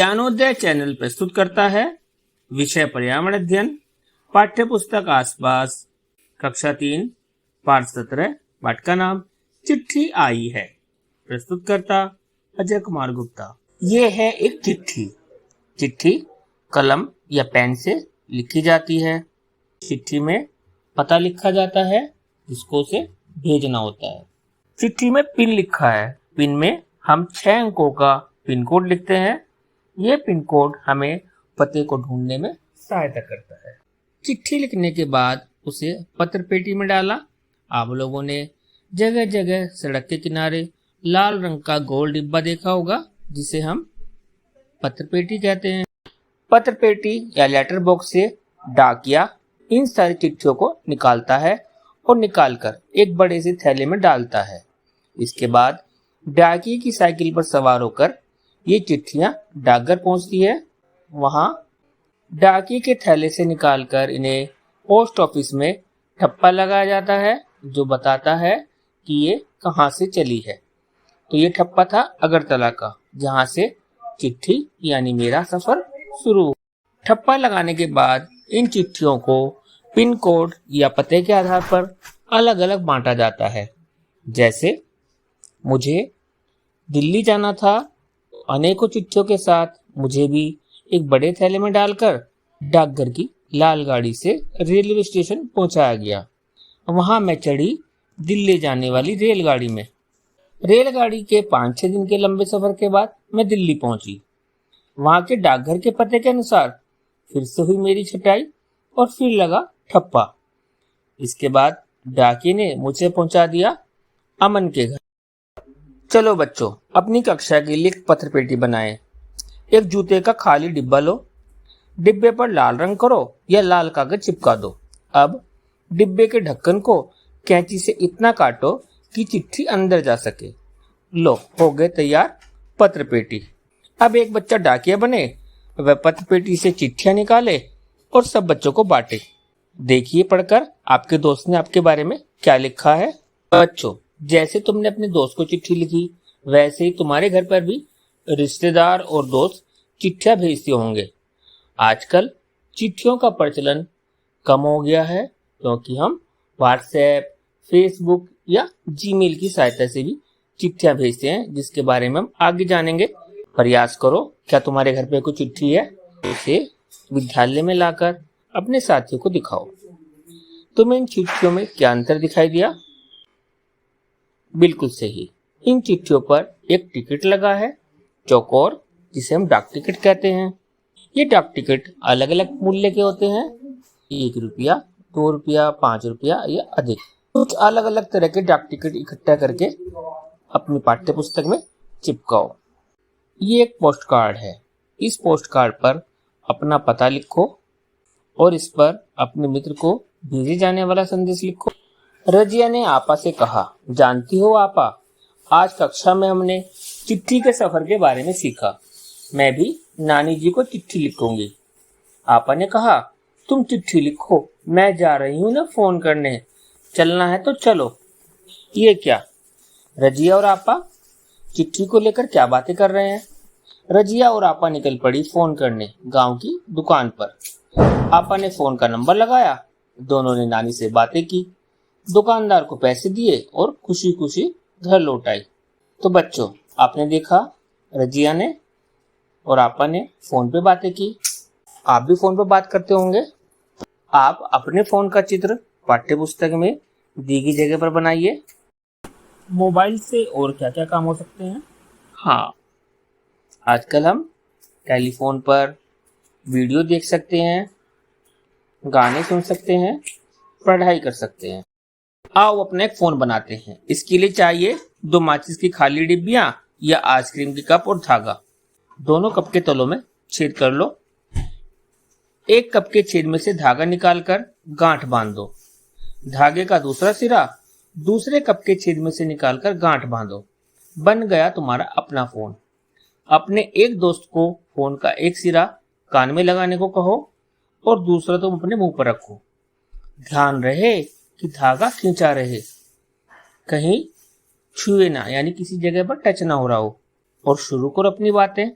Gyanodaya channel प्रस्तुत करता है विषय पर्यावरण अध्ययन, पाठ्य पुस्तक आसपास, कक्षा 3, पाठ 17। पाठ का नाम चिट्ठी आई है। प्रस्तुत करता अजय कुमार गुप्ता। ये है एक चिट्ठी। चिट्ठी कलम या पेन से लिखी जाती है। चिट्ठी में पता लिखा जाता है जिसको उसे भेजना होता है। चिट्ठी में पिन लिखा है। पिन में हम 6 अंकों का पिन कोड लिखते हैं। ये पिन कोड हमें पते को ढूंढने में सहायता करता है। चिट्ठी लिखने के बाद उसे पत्र पेटी में डाला। आप लोगों ने जगह जगह सड़क के किनारे लाल रंग का गोल डिब्बा देखा होगा जिसे हम पत्र पेटी कहते हैं। पत्र पेटी या लेटर बॉक्स से डाकिया इन सारी चिट्ठियों को निकालता है और निकालकर एक बड़े से थैले में डालता है। इसके बाद डाकिये की साइकिल पर सवार होकर ये चिट्ठियां डाकघर पहुंचती है। वहां डाकिये के थैले से निकालकर इन्हें पोस्ट ऑफिस में ठप्पा लगाया जाता है जो बताता है कि ये कहां से चली है। तो ये ठप्पा था अगरतला का, जहां से चिट्ठी यानी मेरा सफर शुरू हुआ। ठप्पा लगाने के बाद इन चिट्ठियों को पिन कोड या पते के आधार पर अलग अलग बांटा जाता है। जैसे मुझे दिल्ली जाना था, अनेकों चिट्ठियों के साथ मुझे भी एक बड़े थैले में डालकर डाकघर की लाल गाड़ी से रेलवे स्टेशन पहुंचाया गया। वहां मैं चढ़ी दिल्ली जाने वाली रेलगाड़ी में। रेलगाड़ी के 5-6 दिन के लंबे सफर के बाद मैं दिल्ली पहुंची। वहां के डाकघर के पते के अनुसार फिर से हुई मेरी छटाई और फिर लगा ठप्पा। इसके बाद डाकिये ने मुझे पहुंचा दिया अमन के घर। चलो बच्चों, अपनी कक्षा के लिए एक पत्र पेटी बनाएं। एक जूते का खाली डिब्बा लो। डिब्बे पर लाल रंग करो या लाल कागज चिपका दो। अब डिब्बे के ढक्कन को कैंची से इतना काटो कि चिट्ठी अंदर जा सके। लो, हो गए तैयार पत्र पेटी। अब एक बच्चा डाकिया बने, वह पत्र पेटी से चिट्ठियां निकाले और सब बच्चों को बांटे। देखिए पढ़कर आपके दोस्त ने आपके बारे में क्या लिखा है। बच्चों, जैसे तुमने अपने दोस्त को चिट्ठी लिखी, वैसे ही तुम्हारे घर पर भी रिश्तेदार और दोस्त चिट्ठियां भेजते होंगे। आजकल चिट्ठियों का प्रचलन कम हो गया है क्योंकि हम व्हाट्सएप, फेसबुक या जीमेल की सहायता से भी चिट्ठियां भेजते हैं, जिसके बारे में हम आगे जानेंगे। प्रयास करो, क्या तुम्हारे घर पे कोई चिट्ठी है, उसे विद्यालय में लाकर अपने साथियों को दिखाओ। तुम्हें इन चिट्ठियों में क्या अंतर दिखाई दिया? बिल्कुल सही, इन चिट्ठियों पर एक टिकट लगा है, चौकोर, जिसे हम डाक टिकट कहते हैं। ये डाक टिकट अलग अलग मूल्य के होते हैं, 1 रुपया, 2 रुपया, 5 रुपया या अधिक। कुछ अलग अलग तरह के डाक टिकट इकट्ठा करके अपनी पाठ्य पुस्तक में चिपकाओ। ये एक पोस्ट कार्ड है। इस पोस्ट कार्ड पर अपना पता लिखो और इस पर अपने मित्र को भेजे जाने वाला संदेश लिखो। रजिया ने आपा से कहा, जानती हो आपा, आज कक्षा में हमने चिट्ठी के सफर के बारे में सीखा। मैं भी नानी जी को चिट्ठी लिखूंगी। आपा ने कहा, तुम चिट्ठी लिखो, मैं जा रही हूँ ना फोन करने। चलना है तो चलो। ये क्या? रजिया और आपा चिट्ठी को लेकर क्या बातें कर रहे हैं? रजिया और आपा निकल पड़ी फोन करने गांव की दुकान पर। आपा ने फोन का नंबर लगाया। दोनों ने नानी से बातें की, दुकानदार को पैसे दिए और खुशी खुशी घर लौट आई। तो बच्चों, आपने देखा, रजिया ने और आपा ने फोन पे बातें की। आप भी फोन पे बात करते होंगे। आप अपने फोन का चित्र पाठ्य पुस्तक में दी गई जगह पर बनाइए। मोबाइल से और क्या क्या काम हो सकते हैं? हाँ, आजकल हम टेलीफोन पर वीडियो देख सकते हैं, गाने सुन सकते हैं, पढ़ाई कर सकते हैं। आओ अपना एक फोन बनाते हैं। इसके लिए चाहिए 2 माचिस की खाली डिब्बियां या आइसक्रीम की कप और धागा। दोनों कप के तलों में छेद कर लो। एक कप के छेद में से धागा निकालकर गांठ बांध दो। धागे का दूसरा सिरा दूसरे कप के छेद में से निकालकर गांठ बांधो। बन गया तुम्हारा अपना फोन। अपने एक दोस्त को फोन का एक सिरा कान में लगाने को कहो और दूसरा तुम अपने मुंह पर रखो। ध्यान रहे कि धागा खींचा रहे, कहीं छुए ना, यानी किसी जगह पर टच ना हो रहा हो। और शुरू करो अपनी बातें।